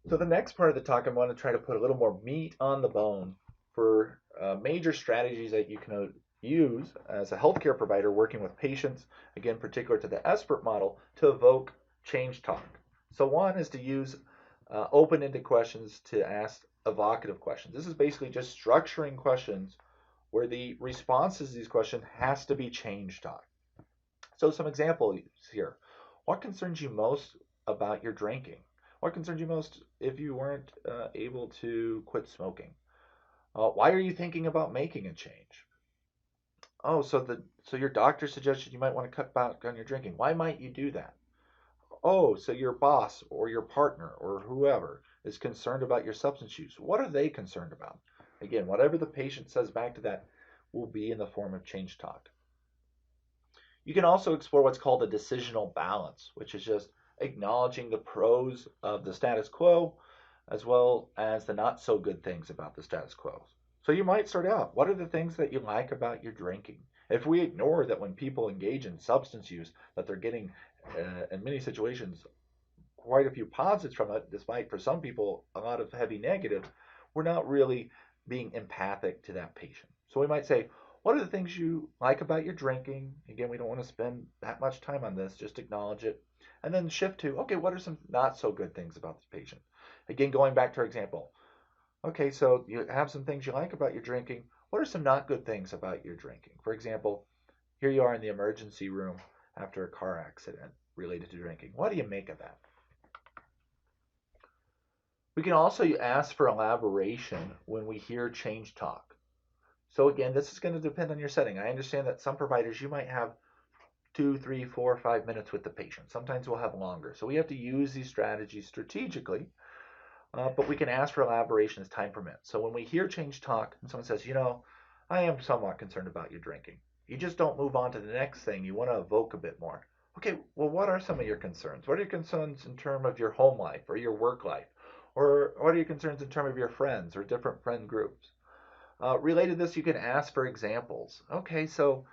So the next part of the talk, I'm going to try to put a little more meat on the bone for major strategies that you can use as a healthcare provider working with patients, again, particular to the expert model, to evoke change talk. So one is to use open-ended questions to ask evocative questions. This is basically just structuring questions where the responses to these questions has to be change talk. So some examples here. What concerns you most about your drinking? What concerns you most if you weren't able to quit smoking? Why are you thinking about making a change? Oh, so your doctor suggested you might want to cut back on your drinking. Why might you do that? Oh, so your boss or your partner or whoever is concerned about your substance use. What are they concerned about? Again, whatever the patient says back to that will be in the form of change talk. You can also explore what's called a decisional balance, which is just acknowledging the pros of the status quo as well as the not so good things about the status quo. So you might start out, what are the things that you like about your drinking? If we ignore that when people engage in substance use, that they're getting, in many situations, quite a few positives from it, despite for some people a lot of heavy negatives, we're not really being empathic to that patient. So we might say, What are the things you like about your drinking? Again, we don't want to spend that much time on this, just acknowledge it. And then shift to, okay, what are some not so good things about this patient? Again, going back to our example. Okay, so you have some things you like about your drinking. What are some not good things about your drinking? For example, here you are in the emergency room after a car accident related to drinking. What do you make of that? We can also ask for elaboration when we hear change talk. So again, this is going to depend on your setting. I understand that some providers, you might have 2, 3, 4, 5 minutes with the patient. Sometimes we'll have longer. So we have to use these strategies strategically, but we can ask for elaboration as time permits. So when we hear change talk and someone says, I am somewhat concerned about your drinking. You just don't move on to the next thing. You want to evoke a bit more. Okay, well, what are some of your concerns? What are your concerns in terms of your home life or your work life? Or what are your concerns in terms of your friends or different friend groups? Related to this, you can ask for examples. Okay, so,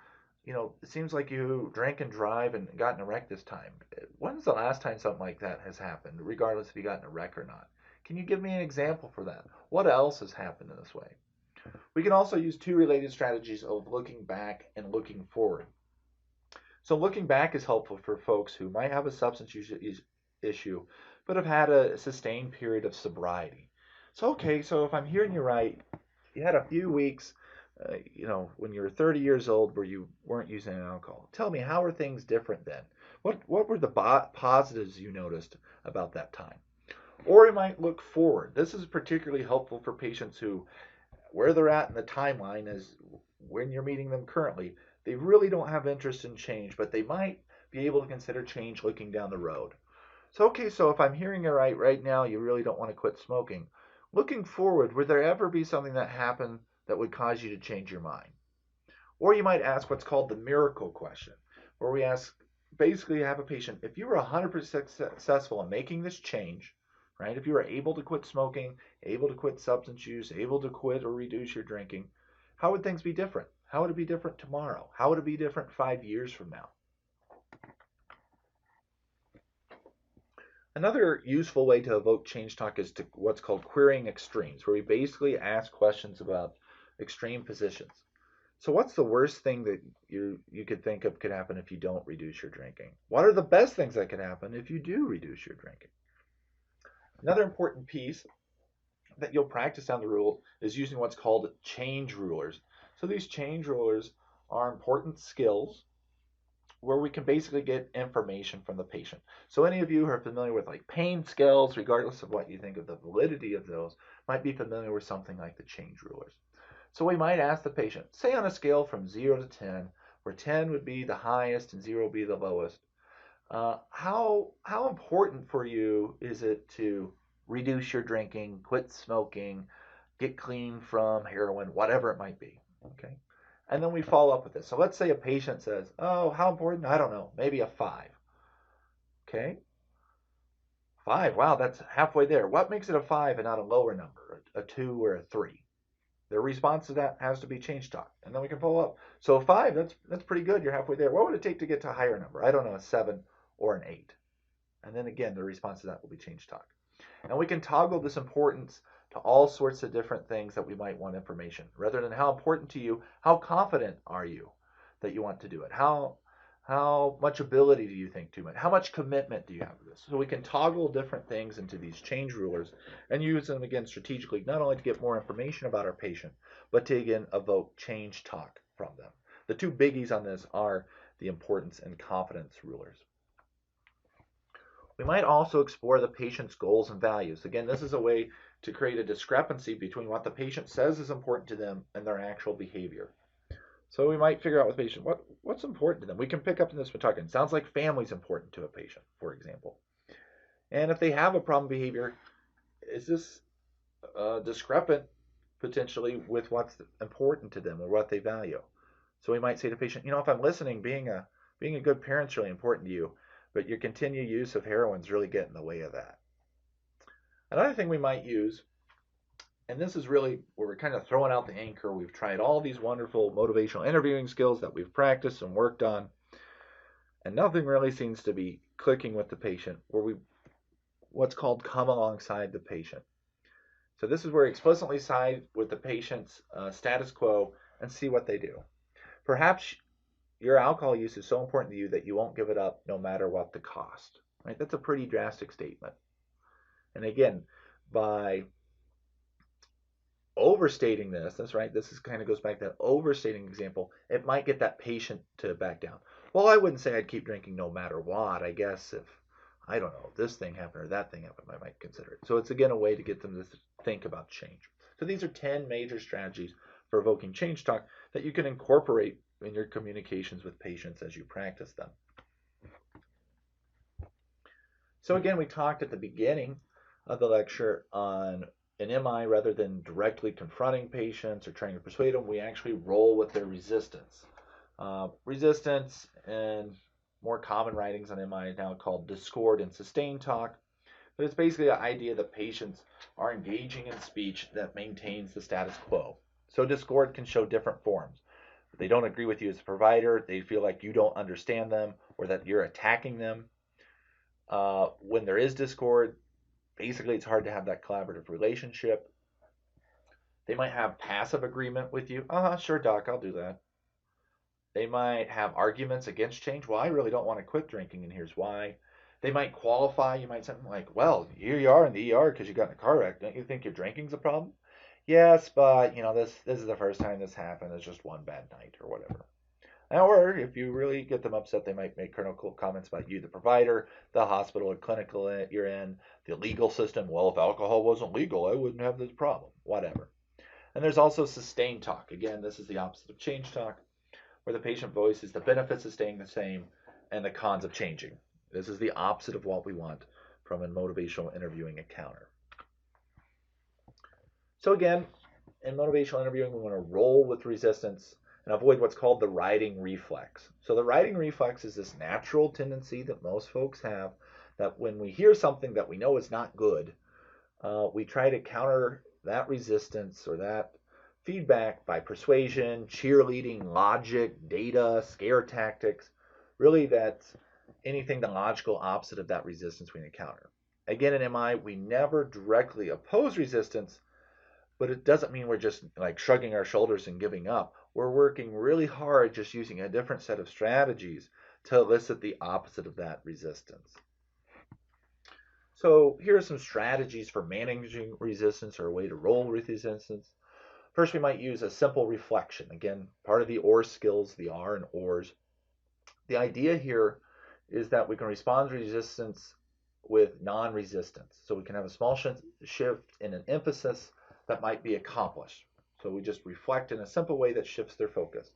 it seems like you drank and drive and got in a wreck this time. When's the last time something like that has happened, regardless if you got in a wreck or not? Can you give me an example for that? What else has happened in this way? We can also use two related strategies of looking back and looking forward. So looking back is helpful for folks who might have a substance use issue, but have had a sustained period of sobriety. So, okay, so if I'm hearing you right, you had a few weeks, when you were 30 years old where you weren't using alcohol. Tell me, how are things different then? What were the positives you noticed about that time? Or you might look forward. This is particularly helpful for patients who, where they're at in the timeline is when you're meeting them currently, they really don't have interest in change, but they might be able to consider change looking down the road. So, okay, so if I'm hearing it right now, you really don't want to quit smoking. Looking forward, would there ever be something that happened that would cause you to change your mind? Or you might ask what's called the miracle question, where we ask, basically have a patient, if you were 100% successful in making this change, right? If you were able to quit smoking, able to quit substance use, able to quit or reduce your drinking, how would things be different? How would it be different tomorrow? How would it be different 5 years from now? Another useful way to evoke change talk is to what's called querying extremes, where we basically ask questions about extreme positions. So what's the worst thing that you could think of could happen if you don't reduce your drinking? What are the best things that could happen if you do reduce your drinking? Another important piece that you'll practice down the road is using what's called change rulers. So these change rulers are important skills where we can basically get information from the patient. So any of you who are familiar with like pain scales, regardless of what you think of the validity of those, might be familiar with something like the change rulers. So we might ask the patient, say on a scale from 0 to 10, where 10 would be the highest and 0 would be the lowest, how important for you is it to reduce your drinking, quit smoking, get clean from heroin, whatever it might be? Okay. And then we follow up with this. So let's say a patient says, oh, how important? I don't know, maybe a 5. Okay. 5, wow, that's halfway there. What makes it a 5 and not a lower number, a 2 or a 3? Their response to that has to be change talk. And then we can follow up. So a 5, that's pretty good. You're halfway there. What would it take to get to a higher number? I don't know, a 7 or an 8. And then again, the response to that will be change talk. And we can toggle this importance to all sorts of different things that we might want information. Rather than how important to you, how confident are you that you want to do it? How much ability do you think to it? How much commitment do you have to this? So we can toggle different things into these change rulers and use them again strategically, not only to get more information about our patient, but to again evoke change talk from them. The two biggies on this are the importance and confidence rulers. We might also explore the patient's goals and values. Again, this is a way to create a discrepancy between what the patient says is important to them and their actual behavior. So we might figure out with the patient what's important to them. We can pick up in this talk. It sounds like family's important to a patient, for example. And if they have a problem behavior, is this discrepant potentially with what's important to them or what they value? So we might say to the patient, if I'm listening, being a good parent's really important to you, but your continued use of heroin is really getting in the way of that. Another thing we might use, and this is really where we're kind of throwing out the anchor. We've tried all these wonderful motivational interviewing skills that we've practiced and worked on, and nothing really seems to be clicking with the patient, where we what's called come alongside the patient. So this is where we explicitly side with the patient's status quo and see what they do. Perhaps your alcohol use is so important to you that you won't give it up no matter what the cost. Right? That's a pretty drastic statement. And again, by overstating that's right, this is kind of goes back to that overstating example, it might get that patient to back down. Well, I wouldn't say I'd keep drinking no matter what. I guess if, I don't know, this thing happened or that thing happened, I might consider it. So it's again a way to get them to think about change. So these are 10 major strategies for evoking change talk that you can incorporate in your communications with patients as you practice them. So again, we talked at the beginning of the lecture on an MI, rather than directly confronting patients or trying to persuade them, we actually roll with their resistance. Resistance in more common writings on MI is now called discord and sustained talk, but it's basically the idea that patients are engaging in speech that maintains the status quo. So discord can show different forms. They don't agree with you as a provider, they feel like you don't understand them or that you're attacking them. When there is discord, basically it's hard to have that collaborative relationship. They might have passive agreement with you. Sure, doc, I'll do that. They might have arguments against change. Well, I really don't want to quit drinking, and here's why. They might qualify. You might say something like, well, here you are in the ER because you got in a car wreck. Don't you think your drinking's a problem? Yes, but this is the first time this happened. It's just one bad night or whatever. Or if you really get them upset, they might make critical comments about you, the provider, the hospital or clinical you're in, the legal system. Well, if alcohol wasn't legal, I wouldn't have this problem. Whatever. And there's also sustained talk. Again, this is the opposite of change talk, where the patient voices the benefits of staying the same and the cons of changing. This is the opposite of what we want from a motivational interviewing encounter. So again, in motivational interviewing, we want to roll with resistance and avoid what's called the riding reflex. So the riding reflex is this natural tendency that most folks have, that when we hear something that we know is not good, we try to counter that resistance or that feedback by persuasion, cheerleading, logic, data, scare tactics. Really, that's anything the logical opposite of that resistance we encounter. Again, in MI, we never directly oppose resistance, but it doesn't mean we're just like shrugging our shoulders and giving up. We're working really hard, just using a different set of strategies to elicit the opposite of that resistance. So here are some strategies for managing resistance, or a way to roll with resistance. First, we might use a simple reflection. Again, part of the OR skills, the R and ORs. The idea here is that we can respond to resistance with non-resistance. So we can have a small shift in an emphasis that might be accomplished. So we just reflect in a simple way that shifts their focus.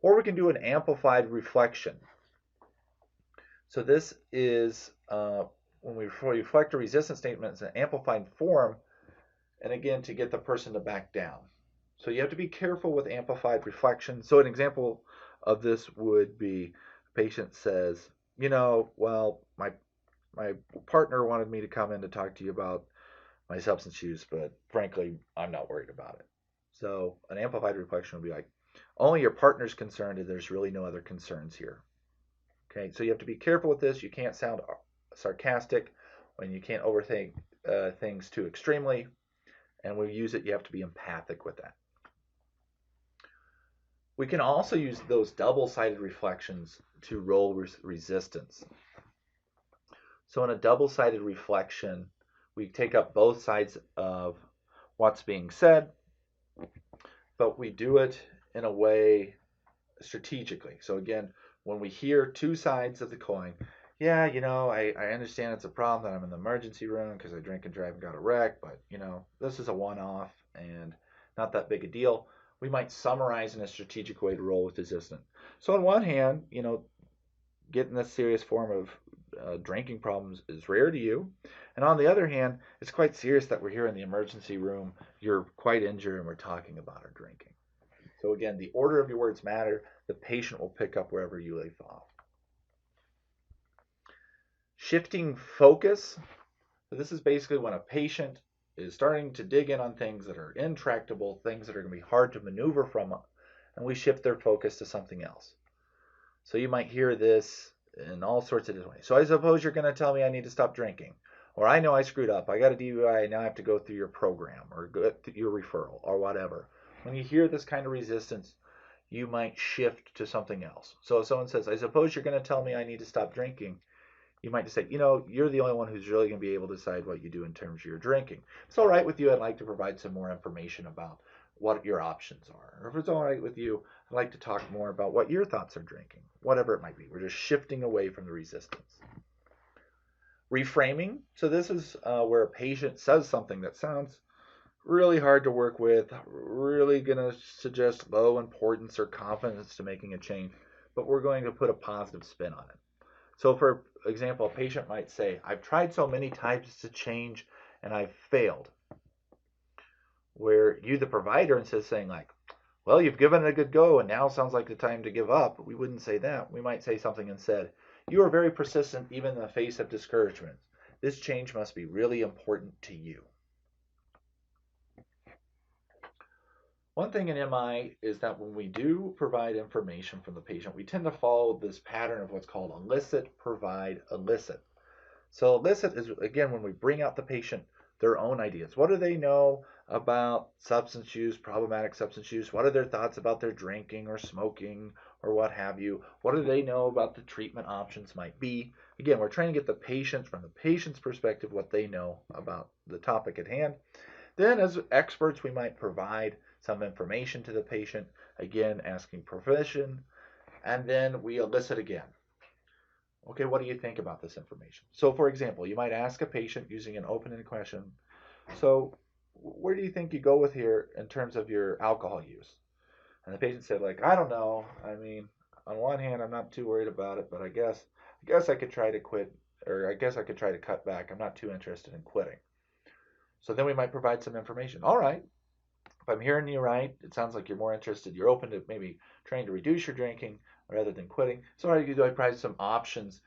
Or we can do an amplified reflection. So this is when we reflect a resistance statement, it's an amplified form, and again, to get the person to back down. So you have to be careful with amplified reflection. So an example of this would be a patient says, well, my partner wanted me to come in to talk to you about my substance use, but frankly, I'm not worried about it. So an amplified reflection would be like, only your partner's concerned and there's really no other concerns here. Okay, so you have to be careful with this. You can't sound sarcastic, when you can't overthink things too extremely. And when you use it, you have to be empathic with that. We can also use those double-sided reflections to roll resistance. So in a double-sided reflection, we take up both sides of what's being said, but we do it in a way strategically. So again, when we hear two sides of the coin, yeah, I understand it's a problem that I'm in the emergency room because I drank and drive and got a wreck, but, this is a one-off and not that big a deal. We might summarize in a strategic way to roll with resistance. So on one hand, getting this serious form of drinking problems is rare to you. And on the other hand, it's quite serious that we're here in the emergency room. You're quite injured and we're talking about our drinking. So again, the order of your words matter. The patient will pick up wherever you leave off. Shifting focus. So this is basically when a patient is starting to dig in on things that are intractable, things that are going to be hard to maneuver from, and we shift their focus to something else. So you might hear this in all sorts of different ways. So I suppose you're going to tell me I need to stop drinking, or I know I screwed up, I got a DUI, now I have to go through your program or go through your referral or whatever. When you hear this kind of resistance, you might shift to something else. So if someone says, I suppose you're going to tell me I need to stop drinking, you might just say, you're the only one who's really going to be able to decide what you do in terms of your drinking. If it's all right with you, I'd like to provide some more information about what your options are. Or if it's all right with you, I'd like to talk more about what your thoughts are drinking, whatever it might be. We're just shifting away from the resistance. Reframing. So this is where a patient says something that sounds really hard to work with, really going to suggest low importance or confidence to making a change, but we're going to put a positive spin on it. So for example, a patient might say, I've tried so many times to change and I've failed. Where you, the provider, instead of saying like, well, you've given it a good go and now sounds like the time to give up, we wouldn't say that. We might say something instead. You are very persistent even in the face of discouragement. This change must be really important to you. One thing in MI is that when we do provide information from the patient, we tend to follow this pattern of what's called elicit, provide, elicit. So elicit is, again, when we bring out the patient their own ideas. What do they know about substance use, problematic substance use? What are their thoughts about their drinking or smoking or what have you? What do they know about the treatment options might be? Again, we're trying to get the patient, from the patient's perspective, what they know about the topic at hand. Then as experts, we might provide some information to the patient, again, asking permission, and then we elicit again. Okay, what do you think about this information? So for example, you might ask a patient using an open-ended question, so where do you think you go with here in terms of your alcohol use? And the patient said, like, I don't know. I mean, on one hand, I'm not too worried about it, but I guess I could try to quit, or I guess I could try to cut back. I'm not too interested in quitting. So then we might provide some information. All right, if I'm hearing you right, it sounds like you're more interested. You're open to maybe trying to reduce your drinking rather than quitting. So I could provide some options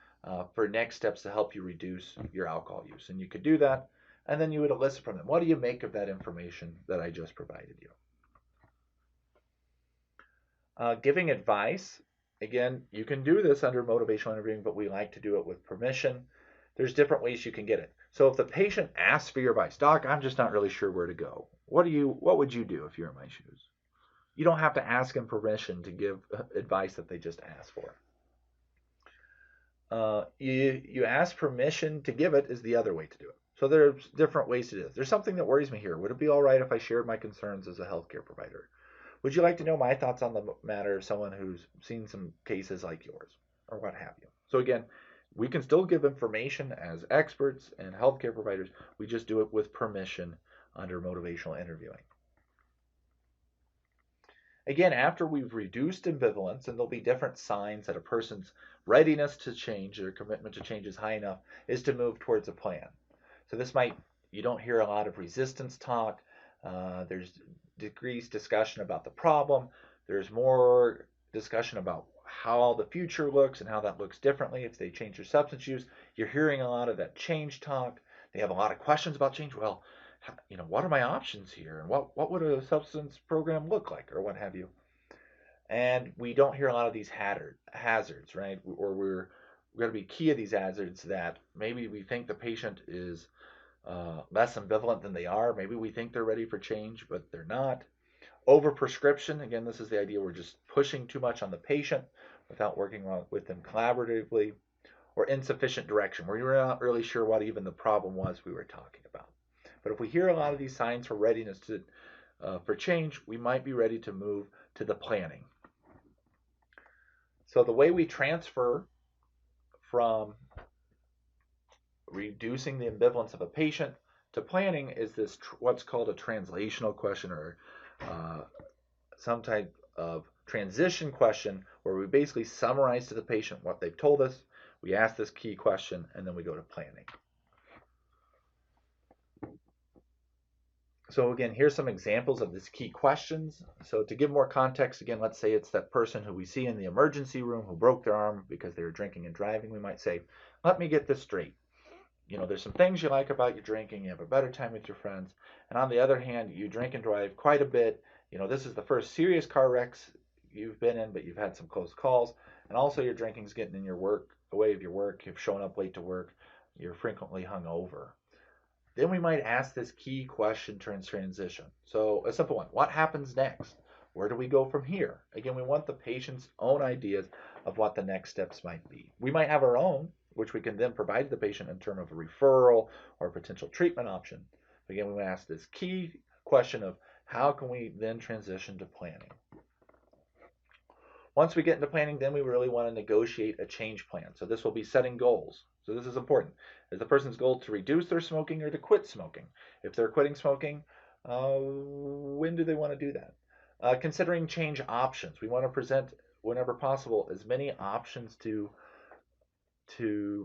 for next steps to help you reduce your alcohol use. And you could do that, and then you would elicit from them, what do you make of that information that I just provided you? Giving advice. Again, you can do this under motivational interviewing, but we like to do it with permission. There's different ways you can get it. So if the patient asks for your advice, doc, I'm just not really sure where to go. What would you do if you're in my shoes? You don't have to ask them permission to give advice that they just asked for. You ask permission to give it is the other way to do it. So there's different ways to do it. There's something that worries me here. Would it be all right if I shared my concerns as a healthcare provider? Would you like to know my thoughts on the matter of someone who's seen some cases like yours, or what have you? So again, we can still give information as experts and healthcare providers. We just do it with permission under motivational interviewing. Again, after we've reduced ambivalence, and there'll be different signs that a person's readiness to change, their commitment to change is high enough, is to move towards a plan. So this might, you don't hear a lot of resistance talk. There's decreased discussion about the problem. There's more discussion about how the future looks and how that looks differently if they change their substance use. You're hearing a lot of that change talk. They have a lot of questions about change. Well, what are my options here? And what would a substance program look like, or what have you? And we don't hear a lot of these hazards, right? Or we're going to be key of these hazards that maybe we think the patient is less ambivalent than they are. Maybe we think they're ready for change, but they're not. Overprescription, again, this is the idea we're just pushing too much on the patient without working with them collaboratively. Or insufficient direction, where you're not really sure what even the problem was we were talking about. But if we hear a lot of these signs for readiness for change, we might be ready to move to the planning. So the way we transfer from reducing the ambivalence of a patient to planning is this what's called a translational question, or some type of transition question, where we basically summarize to the patient what they've told us. We ask this key question, and then we go to planning. So again, here's some examples of these key questions. So to give more context, again, let's say it's that person who we see in the emergency room who broke their arm because they were drinking and driving. We might say, let me get this straight. There's some things you like about your drinking. You have a better time with your friends. And on the other hand, you drink and drive quite a bit. This is the first serious car wrecks you've been in, but you've had some close calls. And also your drinking's getting in your work, the way of your work. You've shown up late to work. You're frequently hungover. Then we might ask this key question transition. So a simple one, what happens next? Where do we go from here? Again, we want the patient's own ideas of what the next steps might be. We might have our own, which we can then provide the patient in terms of a referral or a potential treatment option. Again, we ask this key question of how can we then transition to planning? Once we get into planning, then we really want to negotiate a change plan. So this will be setting goals. So this is important. Is the person's goal to reduce their smoking or to quit smoking? If they're quitting smoking, when do they want to do that? Considering change options. We want to present, whenever possible, as many options to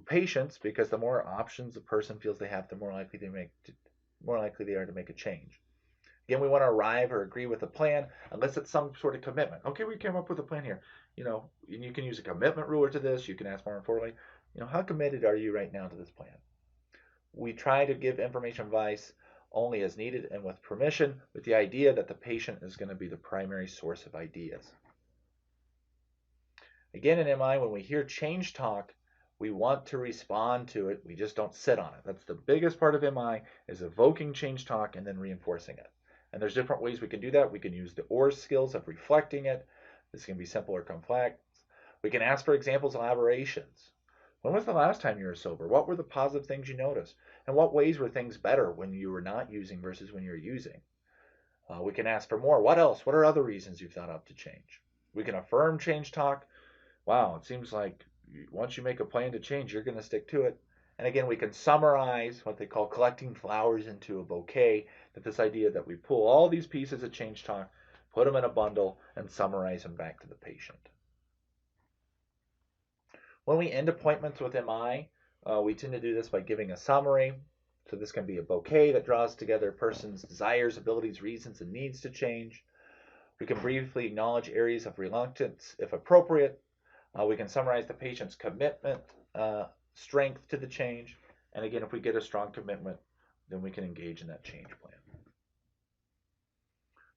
patients, because the more options a person feels they have, the more likely they are to make a change. Again, we want to arrive or agree with a plan unless it's some sort of commitment. Okay, we came up with a plan here. And you can use a commitment ruler to this. You can ask more importantly, how committed are you right now to this plan? We try to give information advice only as needed and with permission, with the idea that the patient is going to be the primary source of ideas. Again, in MI, when we hear change talk, we want to respond to it. We just don't sit on it. That's the biggest part of MI, is evoking change talk and then reinforcing it. And there's different ways we can do that. We can use the OR skills of reflecting it. This can be simple or complex. We can ask for examples of elaborations. When was the last time you were sober? What were the positive things you noticed? And what ways were things better when you were not using versus when you were using? We can ask for more. What else? What are other reasons you've thought up to change? We can affirm change talk. Wow, it seems like once you make a plan to change, you're going to stick to it. And again, we can summarize what they call collecting flowers into a bouquet. That this idea that we pull all these pieces of change talk, put them in a bundle, and summarize them back to the patient. When we end appointments with MI, we tend to do this by giving a summary. So this can be a bouquet that draws together a person's desires, abilities, reasons, and needs to change. We can briefly acknowledge areas of reluctance if appropriate. We can summarize the patient's commitment, strength to the change. And again, if we get a strong commitment, then we can engage in that change plan.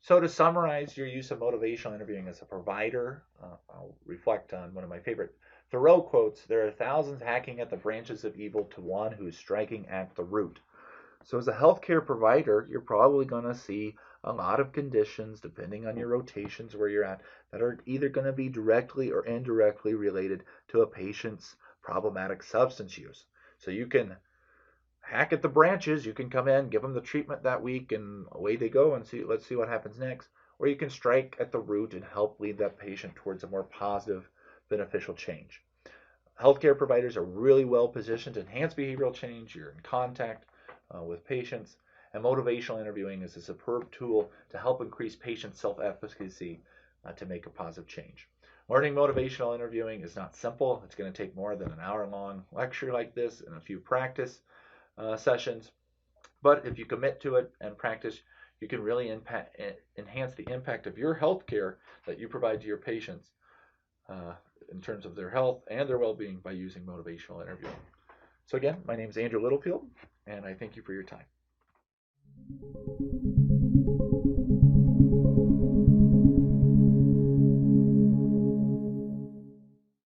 So to summarize your use of motivational interviewing as a provider, I'll reflect on one of my favorite Thoreau quotes: there are thousands hacking at the branches of evil to one who is striking at the root. So as a healthcare provider, you're probably going to see a lot of conditions, depending on your rotations where you're at, that are either going to be directly or indirectly related to a patient's problematic substance use. So you can hack at the branches. You can come in, give them the treatment that week, and away they go, and let's see what happens next. Or you can strike at the root and help lead that patient towards a more positive, beneficial change. Healthcare providers are really well positioned to enhance behavioral change. You're in contact with patients, and motivational interviewing is a superb tool to help increase patient self-efficacy to make a positive change. Learning motivational interviewing is not simple. It's going to take more than an hour-long lecture like this and a few practice sessions. But if you commit to it and practice, you can really enhance the impact of your health care that you provide to your patients in terms of their health and their well-being by using motivational interviewing. So again, my name is Andrew Littlefield, and I thank you for your time.